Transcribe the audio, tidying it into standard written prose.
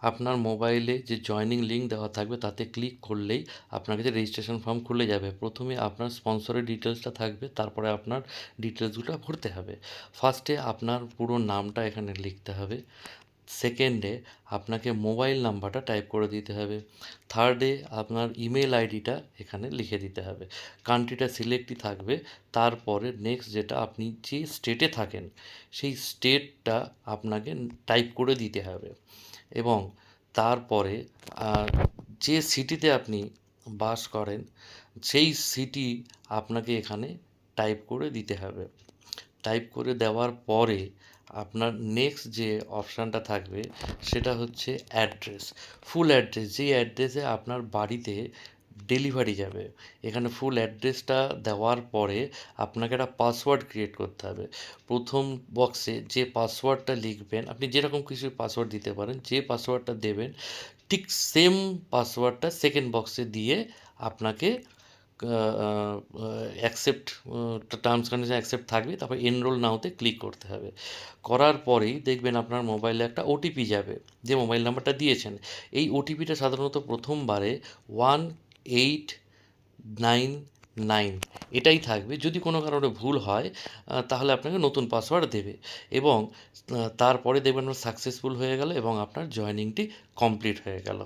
আপনার মোবাইলে যে জয়েনিং লিঙ্ক দেওয়া থাকবে তাতে ক্লিক করলেই আপনার কাছে রেজিস্ট্রেশন ফর্ম খুলে যাবে। প্রথমে আপনার স্পন্সরের ডিটেলসটা থাকবে, তারপরে আপনার ডিটেলসগুলো ভরতে হবে। ফার্স্টে আপনার পুরো নামটা এখানে লিখতে হবে। সেকেন্ডে আপনাকে মোবাইল নাম্বারটা টাইপ করে দিতে হবে। থার্ডে আপনার ইমেল আইডিটা এখানে লিখে দিতে হবে। কান্ট্রিটা সিলেক্টই থাকবে। তারপরে নেক্সট যেটা, আপনি যে স্টেটে থাকেন সেই স্টেটটা আপনাকে টাইপ করে দিতে হবে। এবং তারপরে যে সিটিতে আপনি বাস করেন সেই সিটি আপনাকে এখানে টাইপ করে দিতে হবে। টাইপ করে দেওয়ার পরে আপনার নেক্সট যে অপশানটা থাকবে সেটা হচ্ছে অ্যাড্রেস। ফুল অ্যাড্রেস, যেই অ্যাড্রেসে আপনার বাড়িতে ডেলিভারি যাবে। এখানে ফুল অ্যাড্রেসটা দেওয়ার পরে আপনাকে একটা পাসওয়ার্ড ক্রিয়েট করতে হবে। প্রথম বক্সে যে পাসওয়ার্ডটা লিখবেন, আপনি যেরকম কিছু পাসওয়ার্ড দিতে পারেন, যে পাসওয়ার্ডটা দেবেন ঠিক সেম পাসওয়ার্ডটা সেকেন্ড বক্সে দিয়ে আপনাকে অ্যাকসেপ্ট, টার্মস কন্ডিশন অ্যাকসেপ্ট থাকবে, তারপর এনরোল নাওতে ক্লিক করতে হবে। করার পরেই দেখবেন আপনার মোবাইলে একটা ওটিপি যাবে, যে মোবাইল নাম্বারটা দিয়েছেন। এই ওটিপিটা সাধারণত প্রথমবারে 1899 এটাই থাকবে। যদি কোনো কারণে ভুল হয় তাহলে আপনাকে নতুন পাসওয়ার্ড দেবে। এবং তারপরে দেখবেন আপনার সাকসেসফুল হয়ে গেল এবং আপনার জয়েনিংটি কমপ্লিট হয়ে গেল।